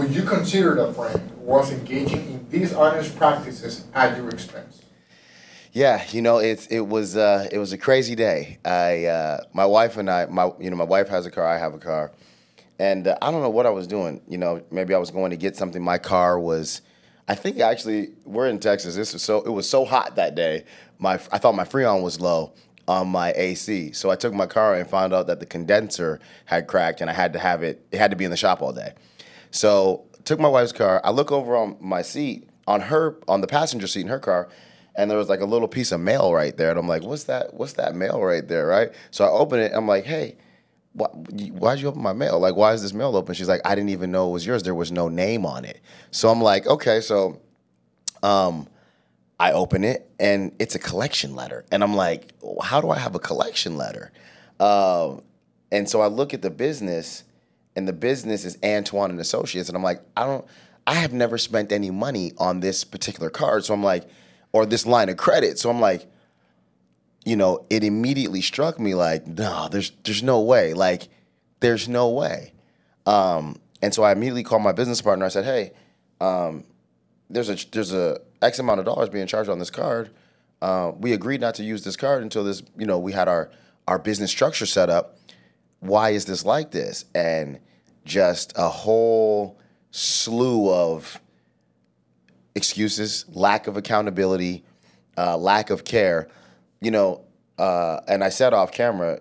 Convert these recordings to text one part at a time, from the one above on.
would you consider a friend was engaging in these honest practices at your expense? Yeah, it was a crazy day. My wife and I, my wife has a car, I have a car, and I don't know what I was doing. Maybe I was going to get something. My car was, I think actually we're in Texas. It was so hot that day. I thought my Freon was low on my AC, so I took my car and found out that the condenser had cracked, and I had to have it. It had to be in the shop all day. So took my wife's car. I look over on my seat on the passenger seat in her car. And there was like a little piece of mail right there. And I'm like, what's that mail right there, right? So I open it. I'm like, hey, why'd you open my mail? Like, why is this mail open? She's like, I didn't even know it was yours. There was no name on it. So I'm like, okay. So I open it, and it's a collection letter. And I'm like, how do I have a collection letter? And so I look at the business, and the business is Antoine and Associates. And I'm like, I have never spent any money on this particular card. So I'm like, or this line of credit. So I'm like, it immediately struck me like, no, there's no way. Like, there's no way. And so I immediately called my business partner. I said, hey, there's a X amount of dollars being charged on this card. We agreed not to use this card until this, we had our business structure set up. Why is this like this? And just a whole slew of excuses, lack of accountability, lack of care, and I said off camera,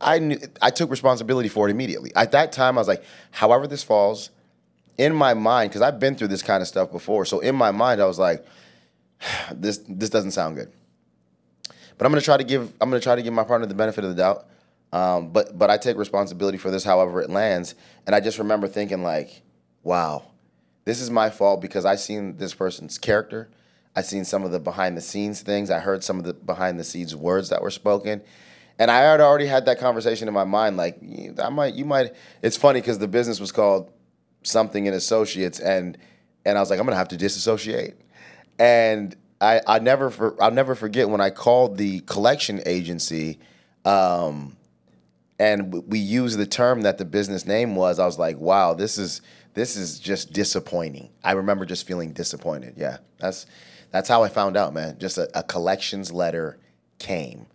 I took responsibility for it immediately. At that time, I was like, however this falls, in my mind, because I've been through this kind of stuff before, so in my mind, I was like, this doesn't sound good. But I'm gonna try to give my partner the benefit of the doubt. But I take responsibility for this, however it lands. And I just remember thinking like, wow. This is my fault because I seen this person's character. I seen some of the behind the scenes things. I heard some of the behind the scenes words that were spoken. And I had already had that conversation in my mind. Like, you might. It's funny because the business was called something in Associates, and I was like, I'm gonna have to disassociate. And I'll never forget when I called the collection agency, and we used the term that the business name was. I was like, wow, this is just disappointing. I remember just feeling disappointed. Yeah, that's how I found out, man. Just a collections letter came.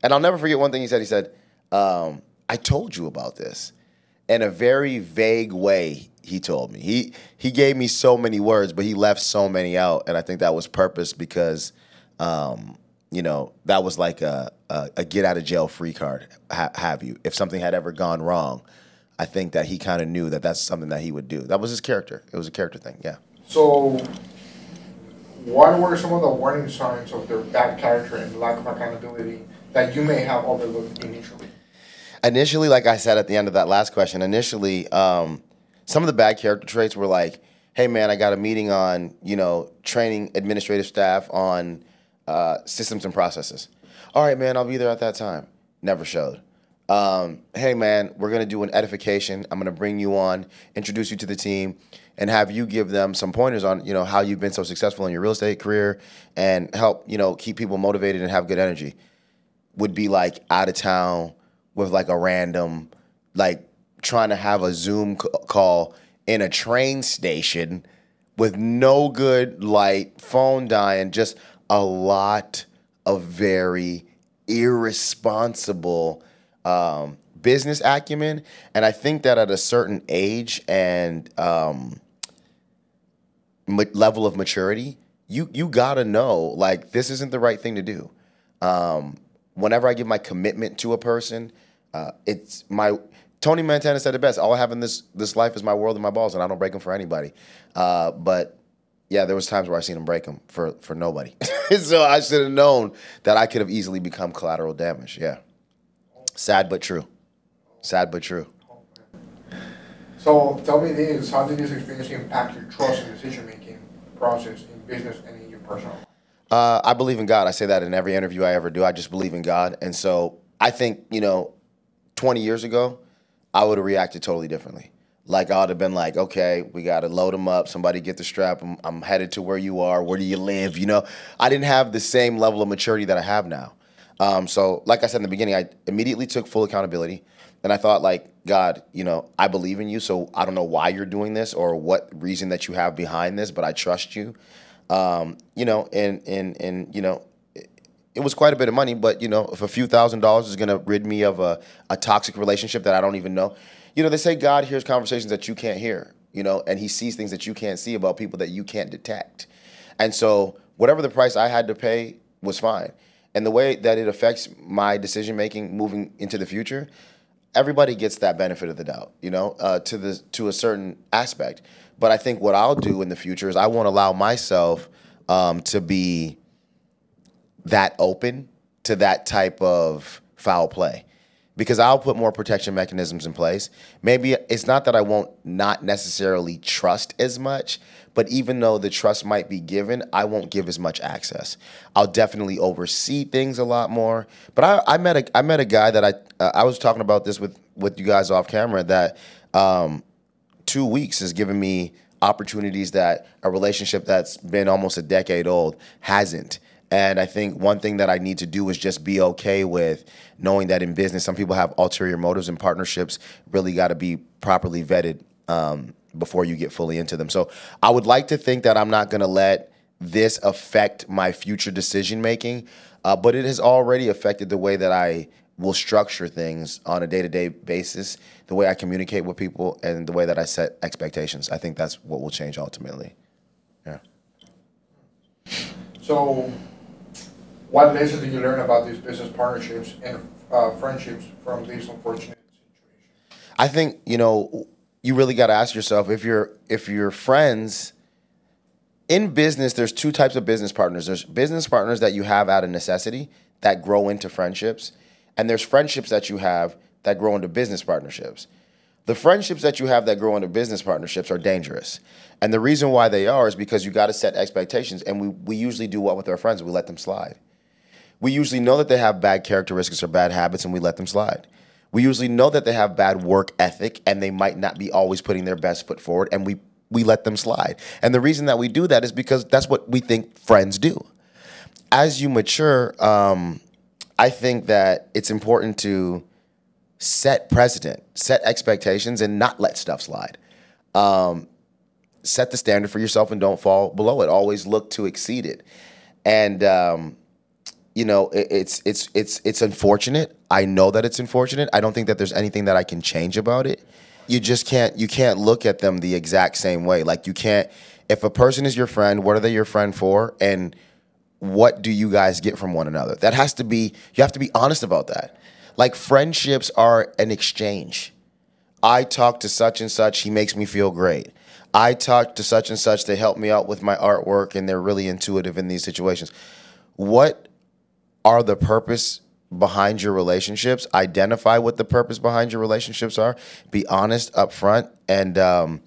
And I'll never forget one thing he said. He said, I told you about this. In a very vague way, he told me. He gave me so many words, but he left so many out. And I think that was purpose because, that was like a get out of jail free card, have you. If something had ever gone wrong, I think that he kind of knew that that's something that he would do. That was his character. It was a character thing, yeah. So what were some of the warning signs of their bad character and lack of accountability that you may have overlooked initially? Initially, like I said at the end of that last question, some of the bad character traits were like, hey, man, I got a meeting on, training administrative staff on systems and processes. All right, man, I'll be there at that time. Never showed. Hey, man, we're going to do an edification. I'm going to bring you on, introduce you to the team, and have you give them some pointers on, how you've been so successful in your real estate career and help, keep people motivated and have good energy. Would be like out of town with like a random, like trying to have a Zoom call in a train station with no good light, phone dying, just a lot of very irresponsible business acumen. And I think that at a certain age and level of maturity, you gotta know, like, this isn't the right thing to do. Whenever I give my commitment to a person, Tony Montana said it best, all I have in this life is my world and my balls, and I don't break them for anybody. But yeah, there was times where I seen him break them for nobody. So I should have known that I could have easily become collateral damage, yeah. Sad but true. Sad but true. So tell me this, how did this experience impact your trust and decision-making process in business and in your personal life? I believe in God. I say that in every interview I ever do. I just believe in God. And so I think, 20 years ago, I would have reacted totally differently. Like, I would have been like, okay, we got to load them up. Somebody get the strap. I'm headed to where you are. Where do you live? I didn't have the same level of maturity that I have now. So like I said in the beginning, I immediately took full accountability. And I thought, like, God, I believe in you, so I don't know why you're doing this or what reason that you have behind this, but I trust you. It was quite a bit of money, but if a few $1,000s is gonna rid me of a toxic relationship that I don't even know, they say God hears conversations that you can't hear, and He sees things that you can't see about people that you can't detect, and so whatever the price I had to pay was fine, and the way that it affects my decision making moving into the future, everybody gets that benefit of the doubt, to a certain aspect. But I think what I'll do in the future is I won't allow myself to be that open to that type of foul play, because I'll put more protection mechanisms in place. Maybe it's not that I won't not necessarily trust as much, but even though the trust might be given, I won't give as much access. I'll definitely oversee things a lot more. But I met a guy that I was talking about this with you guys off camera, that 2 weeks has given me opportunities that a relationship that's been almost a decade old hasn't. And I think one thing that I need to do is just be okay with knowing that in business, some people have ulterior motives, and partnerships really got to be properly vetted before you get fully into them. So I would like to think that I'm not going to let this affect my future decision making, but it has already affected the way that I will structure things on a day-to-day basis, the way I communicate with people, and the way that I set expectations. I think that's what will change ultimately. Yeah. So, what lessons did you learn about these business partnerships and friendships from these unfortunate situations? I think you really got to ask yourself, if you're friends in business. There's two types of business partners. There's business partners that you have out of necessity that grow into friendships, and there's friendships that you have that grow into business partnerships. The friendships that you have that grow into business partnerships are dangerous. And the reason why they are is because you got to set expectations. And we usually do what with our friends? We let them slide. We usually know that they have bad characteristics or bad habits, and we let them slide. We usually know that they have bad work ethic, and they might not be always putting their best foot forward, and we let them slide. And the reason that we do that is because that's what we think friends do. As you mature, I think that it's important to set precedent, set expectations, and not let stuff slide. Set the standard for yourself and don't fall below it. Always look to exceed it. And it's unfortunate. I know that it's unfortunate. I don't think that there's anything that I can change about it. You can't look at them the exact same way. Like, you can't, if a person is your friend, what are they your friend for? And what do you guys get from one another? You have to be honest about that. Like, friendships are an exchange. I talk to such and such, he makes me feel great. I talk to such and such, they help me out with my artwork, and they're really intuitive in these situations. What are the purpose behind your relationships? Identify what the purpose behind your relationships are. Be honest up front. And the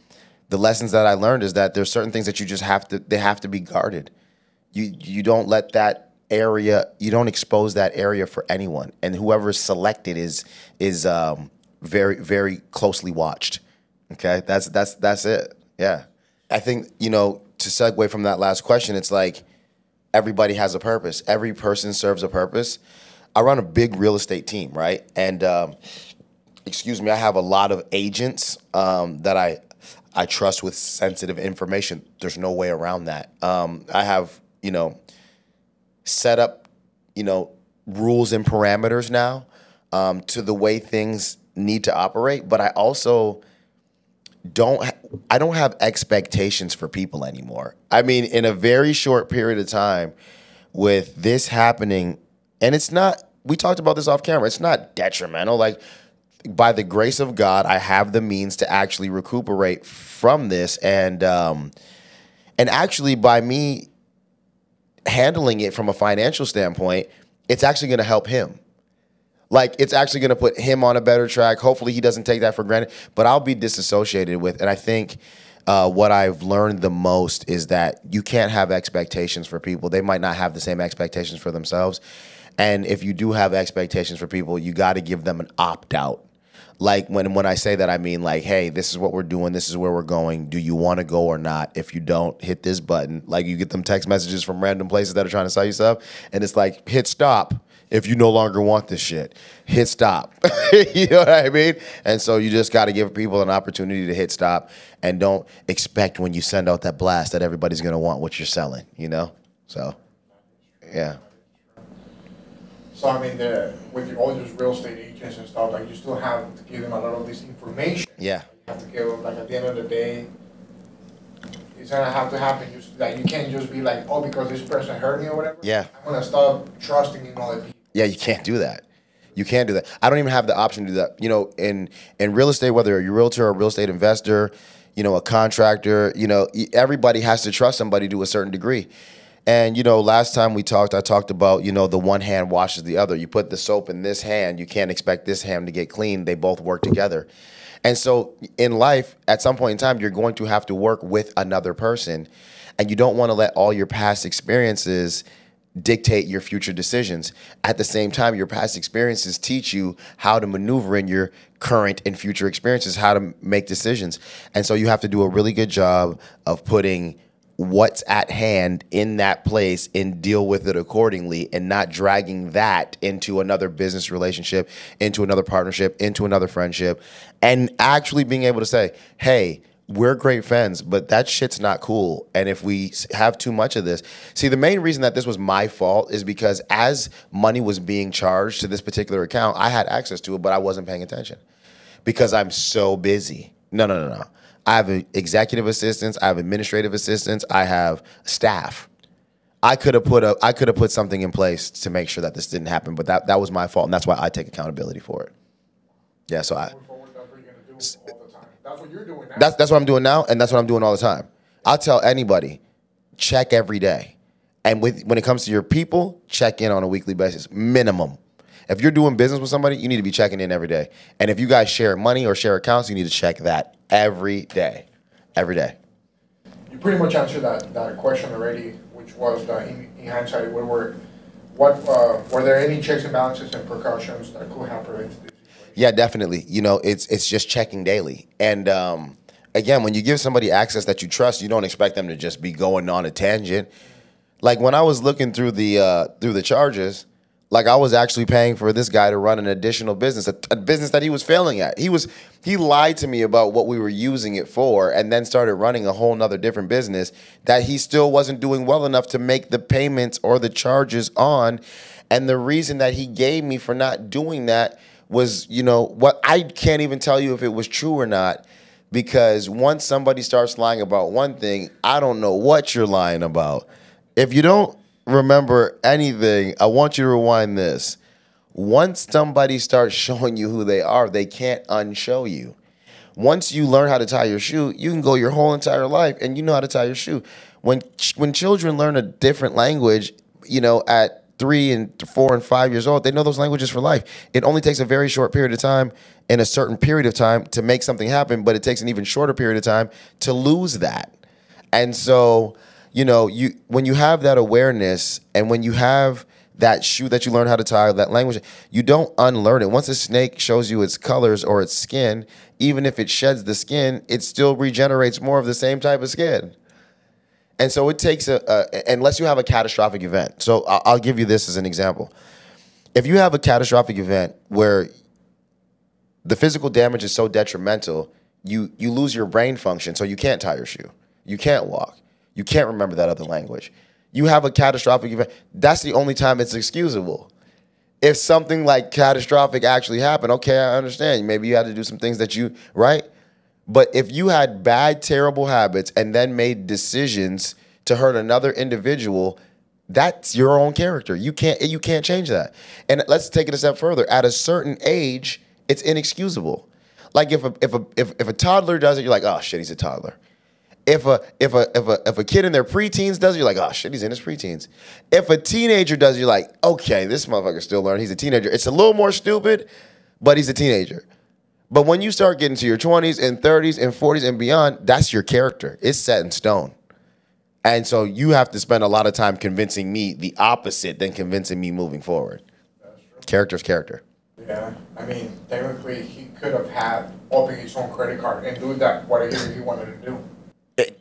lessons that I learned is that there's certain things that you just they have to be guarded. You don't let that area, you don't expose that area for anyone. And whoever is selected is very, very closely watched. Okay, that's it. Yeah. I think, to segue from that last question, it's like everybody has a purpose. Every person serves a purpose. I run a big real estate team, right? And, I have a lot of agents that I trust with sensitive information. There's no way around that. I have, set up, rules and parameters now to the way things need to operate. But I also don't have expectations for people anymore. I mean, in a very short period of time with this happening, and it's not, we talked about this off camera, it's not detrimental. Like, by the grace of God, I have the means to actually recuperate from this. And actually, by me handling it from a financial standpoint, it's actually going to help him. Like, it's actually going to put him on a better track. Hopefully he doesn't take that for granted, but I'll be disassociated with. And I think what I've learned the most is that you can't have expectations for people. They might not have the same expectations for themselves. And if you do have expectations for people, you got to give them an opt-out. Like, when I say that, I mean, like, hey, this is what we're doing. This is where we're going. Do you want to go or not? If you don't, hit this button. Like, you get them text messages from random places that are trying to sell you stuff, and it's like, hit stop. if you no longer want this shit. Hit stop. You know what I mean? And so you just got to give people an opportunity to hit stop, and don't expect when you send out that blast that everybody's going to want what you're selling, you know? So, yeah. So I mean, with all these real estate agents and stuff, like you still have to give them a lot of this information. Yeah. You have to give them, like, at the end of the day, it's gonna have to happen. You can't just be like, oh, because this person hurt me or whatever. Yeah. I'm gonna stop trusting in other people. Yeah, you can't do that. You can't do that. I don't even have the option to do that. You know, in real estate, whether you're a realtor or a real estate investor, you know, a contractor, you know, everybody has to trust somebody to a certain degree. And, you know, last time we talked, I talked about, you know, the one hand washes the other. You put the soap in this hand, you can't expect this hand to get clean. They both work together. And so in life, at some point in time, you're going to have to work with another person. And you don't want to let all your past experiences dictate your future decisions. At the same time, your past experiences teach you how to maneuver in your current and future experiences, how to make decisions. And so you have to do a really good job of putting what's at hand in that place and deal with it accordingly, and not dragging that into another business relationship, into another partnership, into another friendship, and actually being able to say, hey, we're great friends, but that shit's not cool. And if we have too much of this, see, the main reason that this was my fault is because as money was being charged to this particular account, I had access to it, but I wasn't paying attention because I'm so busy. No. I have executive assistants. I have administrative assistants. I have staff. I could have put something in place to make sure that this didn't happen, but that was my fault, and that's why I take accountability for it. Yeah, so That's what you're gonna do all the time. That's what you're doing now. That's what I'm doing now, and that's what I'm doing all the time. I'll tell anybody, check every day, and when it comes to your people, check in on a weekly basis, minimum. If you're doing business with somebody, you need to be checking in every day. And if you guys share money or share accounts, you need to check that every day. Every day. You pretty much answered that question already, which was in hindsight, were there any checks and balances and precautions that could have prevented this situation? Yeah, definitely. You know, it's just checking daily. And again, when you give somebody access that you trust, you don't expect them to just be going on a tangent. Like when I was looking through the charges, like I was actually paying for this guy to run an additional business, a business that he was failing at. He lied to me about what we were using it for, and then started running a whole nother different business that he still wasn't doing well enough to make the payments or the charges on. And the reason that he gave me for not doing that was, you know, what I can't even tell you if it was true or not, because once somebody starts lying about one thing, I don't know what you're lying about. If you don't remember anything, I want you to rewind this. Once somebody starts showing you who they are, they can't unshow you. Once you learn how to tie your shoe, you can go your whole entire life and you know how to tie your shoe. When children learn a different language, you know, at 3 and 4 and 5 years old, they know those languages for life. It only takes a very short period of time in a certain period of time to make something happen, but it takes an even shorter period of time to lose that. And so, you know, when you have that awareness and when you have that shoe that you learn how to tie, that language, you don't unlearn it. Once a snake shows you its colors or its skin, even if it sheds the skin, it still regenerates more of the same type of skin. And so it takes unless you have a catastrophic event. So I'll give you this as an example. If you have a catastrophic event where the physical damage is so detrimental, you lose your brain function, so you can't tie your shoe. You can't walk. You can't remember that other language. You have a catastrophic event. That's the only time it's excusable. If something like catastrophic actually happened, okay, I understand. Maybe you had to do some things right? But if you had bad, terrible habits and then made decisions to hurt another individual, that's your own character. You can't change that. And let's take it a step further. At a certain age, it's inexcusable. Like if a toddler does it, you're like, oh shit, he's a toddler. If a kid in their preteens does it, you're like, oh shit, he's in his preteens. If a teenager does it, you're like, okay, this motherfucker's still learning. He's a teenager. It's a little more stupid, but he's a teenager. But when you start getting to your 20s and 30s and 40s and beyond, that's your character. It's set in stone. And so you have to spend a lot of time convincing me the opposite than convincing me moving forward. Character's character. Yeah, I mean, technically, he could have had open his own credit card and do that whatever he wanted to do.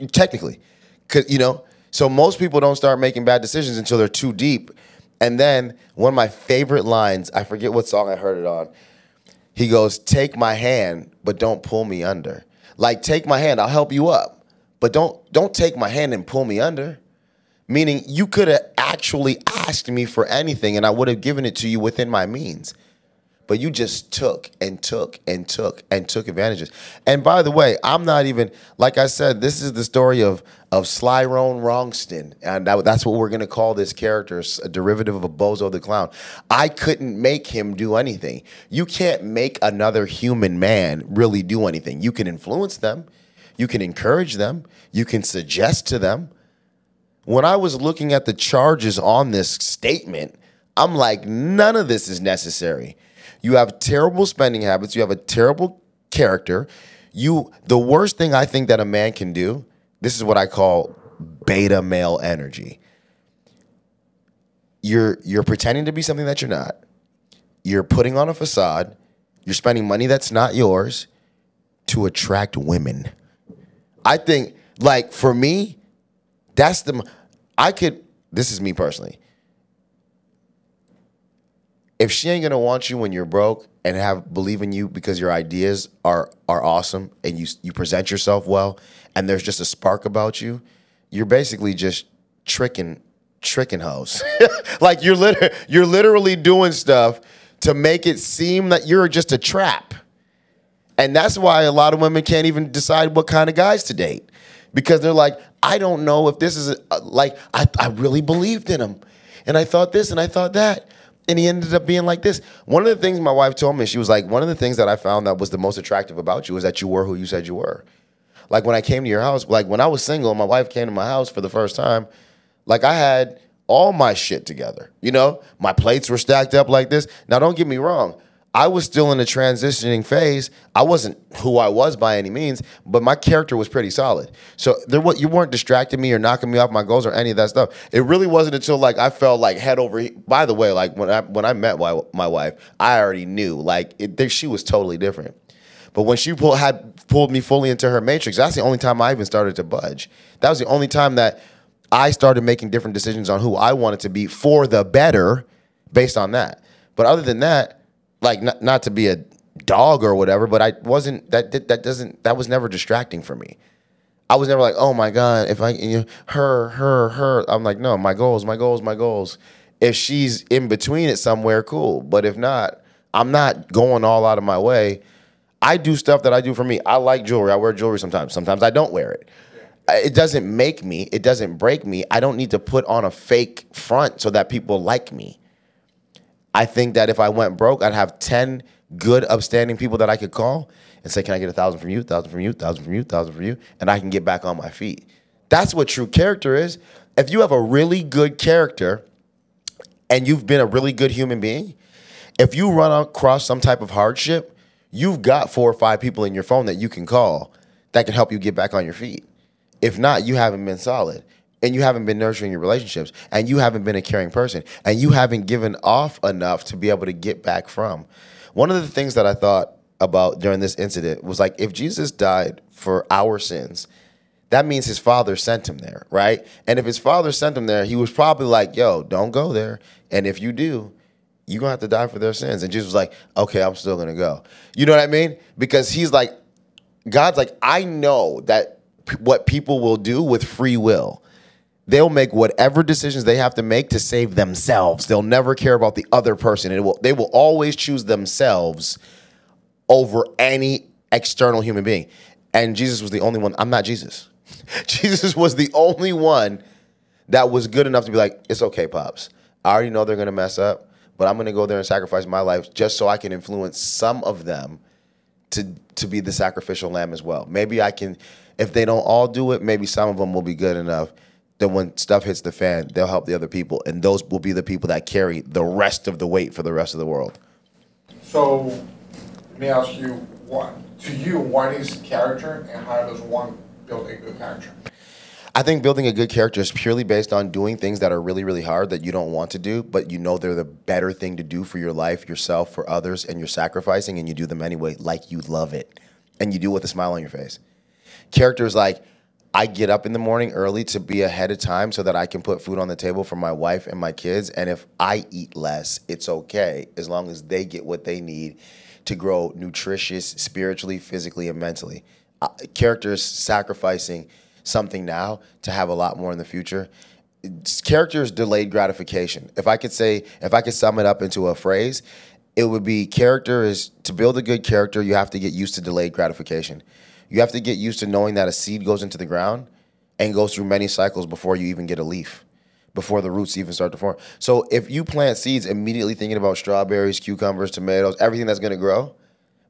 Technically, 'cause, you know, so most people don't start making bad decisions until they're too deep. And then one of my favorite lines, I forget what song I heard it on. He goes, "Take my hand, but don't pull me under." Like, take my hand, I'll help you up. But don't take my hand and pull me under. Meaning you could have actually asked me for anything and I would have given it to you within my means. But you just took and took and took and took advantages. And by the way, I'm not even, like I said, this is the story of Slyrone Wrongston. And that's what we're going to call this character, a derivative of a Bozo the Clown. I couldn't make him do anything. You can't make another human man really do anything. You can influence them. You can encourage them. You can suggest to them. When I was looking at the charges on this statement, I'm like, none of this is necessary. You have terrible spending habits. You have a terrible character. The worst thing I think that a man can do, this is what I call beta male energy. You're pretending to be something that you're not. You're putting on a facade. You're spending money that's not yours to attract women. I think, like, for me, this is me personally. If she ain't gonna want you when you're broke and believe in you because your ideas are awesome and you present yourself well and there's just a spark about you, you're basically just tricking hoes. Like you're literally doing stuff to make it seem that you're just a trap. And that's why a lot of women can't even decide what kind of guys to date. Because they're like, I don't know if this is I really believed in him. And I thought this and I thought that. And he ended up being like this. One of the things my wife told me, she was like, one of the things that I found that was the most attractive about you is that you were who you said you were. Like when I came to your house, like when I was single and my wife came to my house for the first time, like I had all my shit together. You know, my plates were stacked up like this. Now, don't get me wrong. I was still in a transitioning phase. I wasn't who I was by any means, but my character was pretty solid. So you weren't distracting me or knocking me off my goals or any of that stuff. It really wasn't until like I felt like head over. By the way, like when I met my wife, I already knew like she was totally different. But when she pulled me fully into her matrix, that's the only time I even started to budge. That was the only time that I started making different decisions on who I wanted to be for the better based on that. But other than that, like not to be a dog or whatever, but I wasn't that was never distracting for me. I was never like, oh my God, if her. I'm like, no, my goals. If she's in between it somewhere, cool. But if not, I'm not going all out of my way. I do stuff that I do for me. I like jewelry. I wear jewelry sometimes. Sometimes I don't wear it. It doesn't make me. It doesn't break me. I don't need to put on a fake front so that people like me. I think that if I went broke, I'd have 10 good, upstanding people that I could call and say, can I get 1,000 from you, 1,000 from you, 1,000 from you, 1,000 from you, and I can get back on my feet. That's what true character is. If you have a really good character and you've been a really good human being, if you run across some type of hardship, you've got 4 or 5 people in your phone that you can call that can help you get back on your feet. If not, you haven't been solid. And you haven't been nurturing your relationships, and you haven't been a caring person, and you haven't given off enough to be able to get back from. One of the things that I thought about during this incident was like, if Jesus died for our sins, that means his father sent him there, right? And if his father sent him there, he was probably like, yo, don't go there. And if you do, you're going to have to die for their sins. And Jesus was like, okay, I'm still going to go. You know what I mean? Because he's like, God's like, I know that what people will do with free will. They'll make whatever decisions they have to make to save themselves. They'll never care about the other person. They will always choose themselves over any external human being. And Jesus was the only one. I'm not Jesus. Jesus was the only one that was good enough to be like, it's okay, Pops. I already know they're going to mess up, but I'm going to go there and sacrifice my life just so I can influence some of them to be the sacrificial lamb as well. Maybe I can, if they don't all do it, maybe some of them will be good enough. Then when stuff hits the fan, they'll help the other people, and those will be the people that carry the rest of the weight for the rest of the world. So, let me ask you, what is character, and how does one build a good character? I think building a good character is purely based on doing things that are really, really hard that you don't want to do, but you know they're the better thing to do for your life, yourself, for others, and you're sacrificing, and you do them anyway like you love it, and you do it with a smile on your face. Character is like, I get up in the morning early to be ahead of time so that I can put food on the table for my wife and my kids. And if I eat less, it's okay as long as they get what they need to grow nutritious spiritually, physically, and mentally. Characters sacrificing something now to have a lot more in the future. Characters delayed gratification. If I could sum it up into a phrase, it would be character is to build a good character, you have to get used to delayed gratification. You have to get used to knowing that a seed goes into the ground and goes through many cycles before you even get a leaf, before the roots even start to form. So if you plant seeds immediately thinking about strawberries, cucumbers, tomatoes, everything that's going to grow,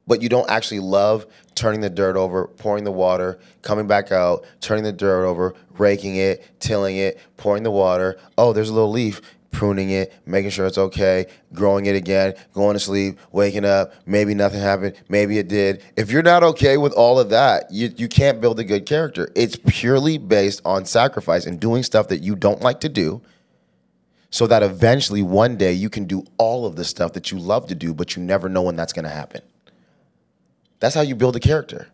but you don't actually love turning the dirt over, pouring the water, coming back out, turning the dirt over, raking it, tilling it, pouring the water. Oh, there's a little leaf. Pruning it, making sure it's okay, growing it again, going to sleep, waking up, maybe nothing happened, maybe it did. If you're not okay with all of that, you can't build a good character. It's purely based on sacrifice and doing stuff that you don't like to do so that eventually one day you can do all of the stuff that you love to do, but you never know when that's going to happen. That's how you build a character.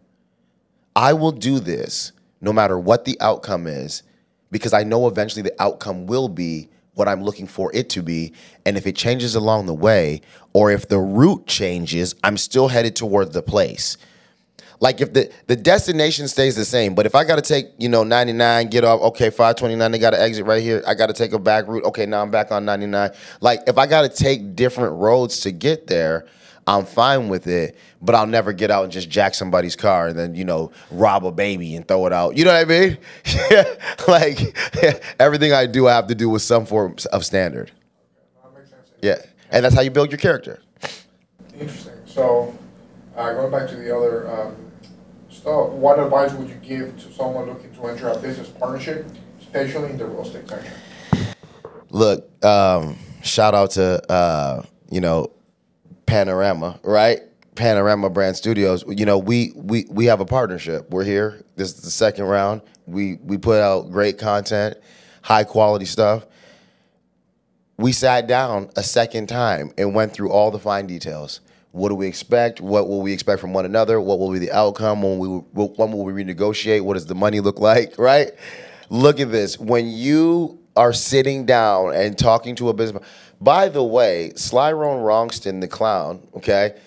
I will do this no matter what the outcome is because I know eventually the outcome will be what I'm looking for it to be. And if it changes along the way, or if the route changes, I'm still headed toward the place. Like if the destination stays the same, but if I got to take, 99, get off, okay, 529, they got to exit right here. I got to take a back route. Okay, now I'm back on 99. Like if I got to take different roads to get there, I'm fine with it, but I'll never get out and just jack somebody's car and then, rob a baby and throw it out. You know what I mean? Like everything I do, I have to do with some form of standard. That makes sense. Yeah, and that's how you build your character. Interesting. So, going back to the other stuff, what advice would you give to someone looking to enter a business partnership, especially in the real estate sector? Look, shout out to Panorama, right? Panorama Brand Studios. We have a partnership. We're here. This is the second round. We put out great content, high quality stuff. We sat down a second time and went through all the fine details. What do we expect? What will we expect from one another? What will be the outcome? When will we renegotiate? What does the money look like? Right? Look at this. When you are sitting down and talking to a business. By the way, Slyrone Wrongston, the clown, okay,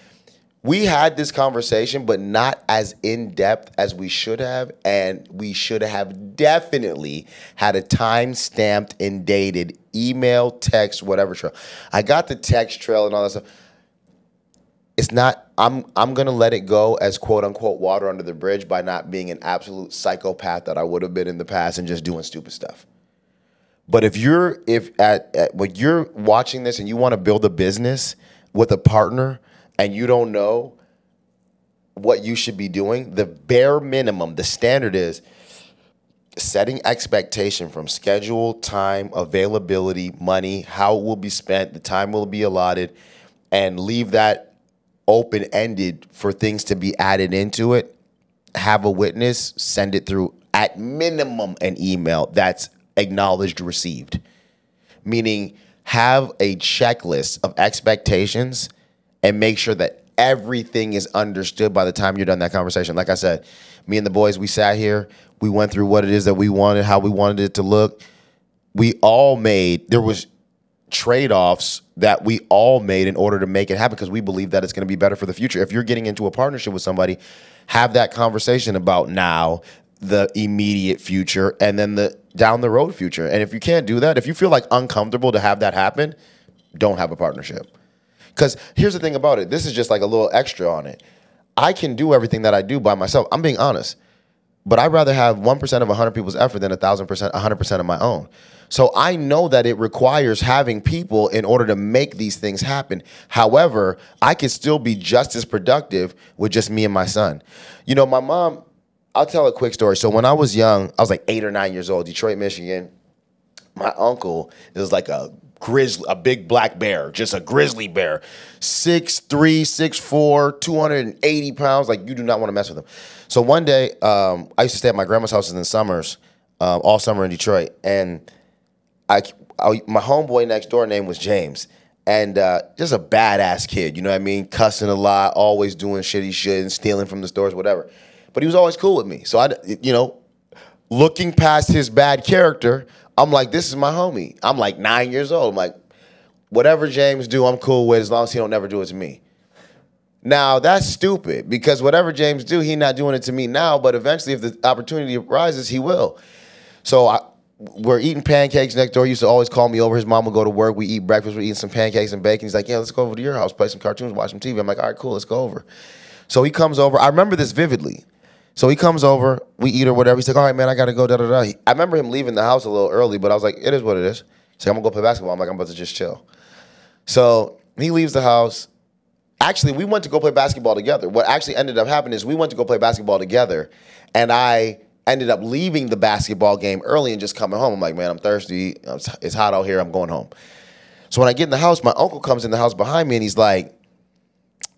we had this conversation, but not as in-depth as we should have, and we should have definitely had a time-stamped and dated email, text, whatever trail. I got the text trail and all that stuff. It's not, I'm going to let it go as quote-unquote water under the bridge by not being an absolute psychopath that I would have been in the past and just doing stupid stuff. But if when you're watching this and you want to build a business with a partner and you don't know what you should be doing, the bare minimum, the standard is setting expectation from schedule, time, availability, money, how it will be spent, the time will be allotted, and leave that open-ended for things to be added into it. Have a witness, send it through at minimum an email that's acknowledged received, meaning have a checklist of expectations and make sure that everything is understood by the time you're done that conversation. Like I said, me and the boys, we sat here, we went through what it is that we wanted, how we wanted it to look. There was trade-offs that we all made in order to make it happen because we believe that it's going to be better for the future. If you're getting into a partnership with somebody, have that conversation about now, the immediate future, and then the down the road future. And if you can't do that, if you feel like uncomfortable to have that happen, don't have a partnership. Because here's the thing about it. This is just like a little extra on it. I can do everything that I do by myself. I'm being honest. But I'd rather have 1% of 100 people's effort than 1,000%, 100% of my own. So I know that it requires having people in order to make these things happen. However, I can still be just as productive with just me and my son. My mom, I'll tell a quick story. So when I was young, I was like 8 or 9 years old, Detroit, Michigan. My uncle is like a big black bear, just a grizzly bear, 6'3", 6'4", 280 pounds. Like, you do not want to mess with him. So one day, I used to stay at my grandma's house in the summers, all summer in Detroit. And my homeboy next door name was James. And just a badass kid, you know what I mean? Cussing a lot, always doing shit he shouldn't, stealing from the stores, whatever. But he was always cool with me. So looking past his bad character, I'm like, this is my homie. I'm like 9 years old. I'm like, whatever James do, I'm cool with as long as he don't never do it to me. Now, that's stupid because whatever James do, he not doing it to me now, but eventually if the opportunity arises, he will. So we're eating pancakes next door. He used to always call me over. His mom would go to work. We eat breakfast. We're eating some pancakes and bacon. He's like, yeah, let's go over to your house, play some cartoons, watch some TV. I'm like, all right, cool, let's go over. So he comes over. I remember this vividly. So he comes over, we eat or whatever. He's like, all right, man, I got to go, da-da-da. I remember him leaving the house a little early, but I was like, it is what it is. He's like, I'm going to go play basketball. I'm like, I'm about to just chill. So he leaves the house. Actually, we went to go play basketball together. What actually ended up happening is we went to go play basketball together, and I ended up leaving the basketball game early and just coming home. I'm like, man, I'm thirsty. It's hot out here. I'm going home. So when I get in the house, my uncle comes in the house behind me, and he's like,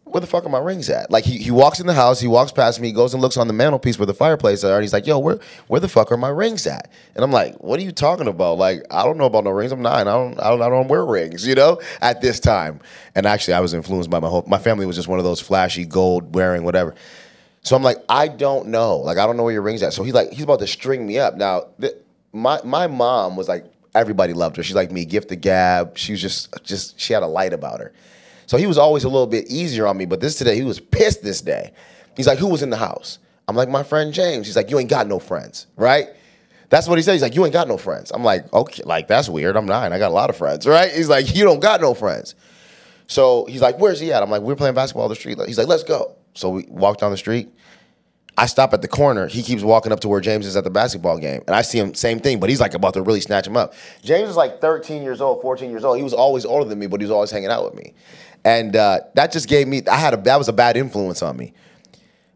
where the fuck are my rings at? Like, he walks in the house, he walks past me, he goes and looks on the mantelpiece where the fireplace are, and he's like, yo, where the fuck are my rings at? And I'm like, what are you talking about? Like, I don't know about no rings. I'm 9. I don't wear rings, you know, at this time. And actually, I was influenced by my family was just one of those flashy gold wearing whatever. So I'm like, I don't know. Like, I don't know where your ring's at. So he's about to string me up. Now, my mom was like, everybody loved her. She's like me, gift the gab. She was just she had a light about her. So he was always a little bit easier on me, but today, he was pissed this day. He's like, who was in the house? I'm like, my friend James. He's like, you ain't got no friends, right? That's what he said. He's like, you ain't got no friends. I'm like, okay, like, that's weird. I'm 9. I got a lot of friends, right? He's like, you don't got no friends. So he's like, where's he at? I'm like, we're playing basketball on the street. He's like, let's go. So we walk down the street. I stop at the corner. He keeps walking up to where James is at the basketball game. And I see him, same thing, but he's like about to really snatch him up. James is like 13 years old, 14 years old. He was always older than me, but he was always hanging out with me. And that just gave me, that was a bad influence on me.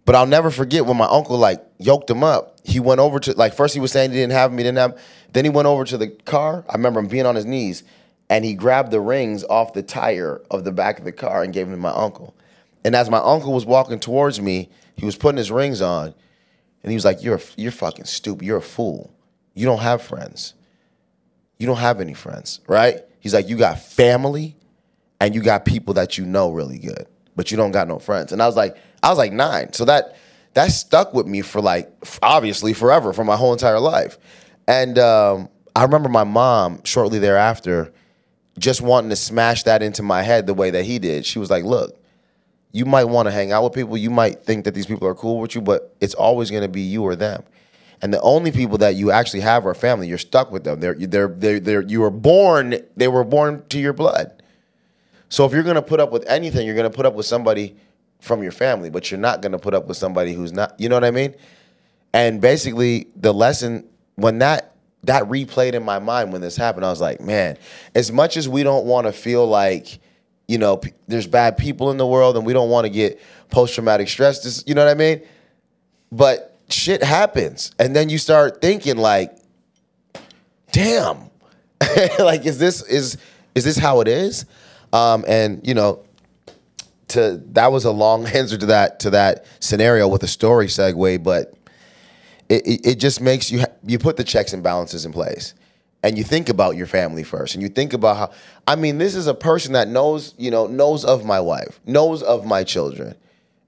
But I'll never forget when my uncle like yoked him up. He went over to, like, first he was saying he didn't have him, then he went over to the car. I remember him being on his knees, and he grabbed the rings off the tire of the back of the car and gave them to my uncle. And as my uncle was walking towards me, he was putting his rings on, and he was like, you're fucking stupid. You're a fool. You don't have friends. You don't have any friends, right? He's like, you got family, and you got people that you know really good, but you don't got no friends. And I was like 9. So that stuck with me for like, obviously forever, for my whole entire life. And I remember my mom shortly thereafter just wanting to smash that into my head the way that he did. She was like, look, you might want to hang out with people. You might think that these people are cool with you, but it's always going to be you or them. And the only people that you actually have are family. You're stuck with them. They were born to your blood. So if you're going to put up with anything, you're going to put up with somebody from your family, but you're not going to put up with somebody who's not, you know what I mean? And basically the lesson, when that replayed in my mind when this happened, I was like, man, as much as we don't want to feel like, you know, there's bad people in the world and we don't want to get post-traumatic stress, you know what I mean? But shit happens. And then you start thinking like, damn, like, is this how it is? And you know, that was a long answer to that scenario with a story segue, but it just makes you put the checks and balances in place, and you think about your family first, and you think about how, I mean, this is a person that knows of my wife, knows of my children,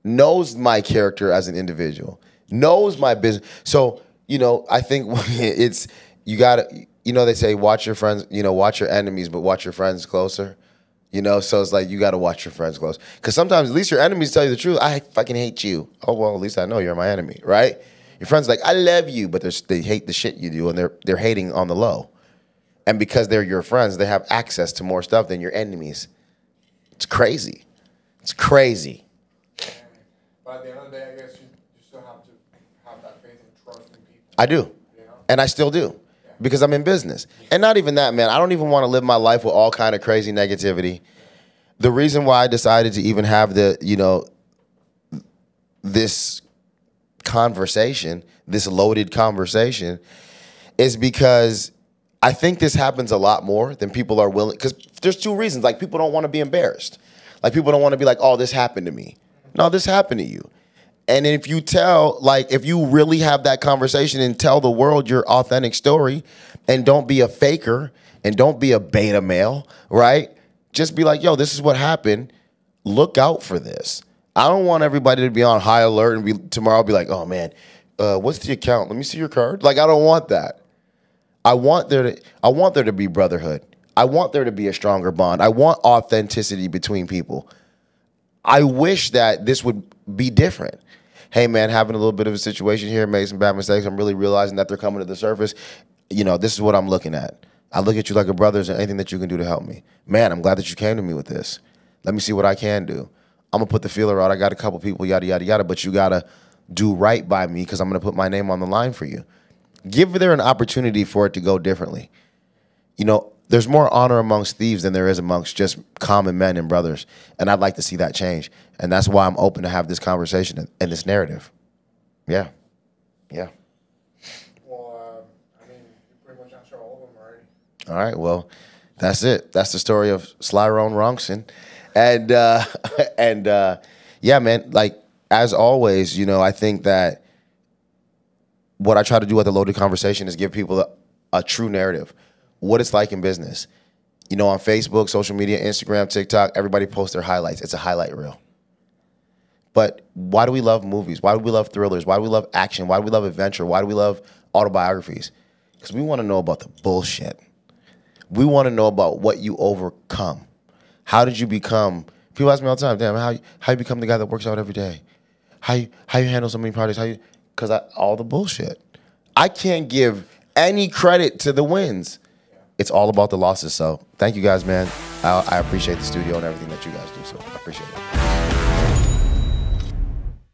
knows my character as an individual, knows my business. So, you know, I think it's, you gotta, you know, they say watch your friends, you know, watch your enemies, but watch your friends closer. You know, so it's like you got to watch your friends close. Because sometimes at least your enemies tell you the truth. I fucking hate you. Oh, well, at least I know you're my enemy, right? Your friends are like, I love you, but they hate the shit you do, and they're hating on the low. And because they're your friends, they have access to more stuff than your enemies. It's crazy. It's crazy. But at the end of the day, I guess you still have to have that faith and trust in people. I do. You know? And I still do. Because I'm in business. And not even that, man. I don't even want to live my life with all kind of crazy negativity. The reason why I decided to even have this conversation, this loaded conversation, is because I think this happens a lot more than people are willing. Because there's 2 reasons. Like, people don't want to be embarrassed. Like, people don't want to be like, oh, this happened to me. No, this happened to you. And if you if you really have that conversation and tell the world your authentic story, and don't be a faker and don't be a beta male, right? Just be like, yo, this is what happened. Look out for this. I don't want everybody to be on high alert and tomorrow be like, oh man, what's the account? Let me see your card. Like, I don't want that. I want there to be brotherhood. I want there to be a stronger bond. I want authenticity between people. I wish that this would be different. Hey, man, having a little bit of a situation here, made some bad mistakes. I'm really realizing that they're coming to the surface. You know, this is what I'm looking at. I look at you like a brother. Is there anything that you can do to help me? Man, I'm glad that you came to me with this. Let me see what I can do. I'm going to put the feeler out. I got a couple people, yada, yada, yada, but you got to do right by me because I'm going to put my name on the line for you. Give there an opportunity for it to go differently. You know, there's more honor amongst thieves than there is amongst just common men and brothers. And I'd like to see that change. And that's why I'm open to have this conversation and this narrative. Yeah. Yeah. Well, I mean, you pretty much answered all of them already. All right. Well, that's it. That's the story of Slyrone Wrongston. And, yeah, man, like, as always, you know, I think that what I try to do at the Loaded Conversation is give people a true narrative. What it's like in business. You know, on Facebook, social media, Instagram, TikTok, everybody posts their highlights. It's a highlight reel. But why do we love movies? Why do we love thrillers? Why do we love action? Why do we love adventure? Why do we love autobiographies? Because we want to know about the bullshit. We want to know about what you overcome. How did you become? People ask me all the time, damn, how you become the guy that works out every day? How you handle so many projects? Because all the bullshit. I can't give any credit to the wins. It's all about the losses. So thank you guys, man. I appreciate the studio and everything that you guys do. So I appreciate it.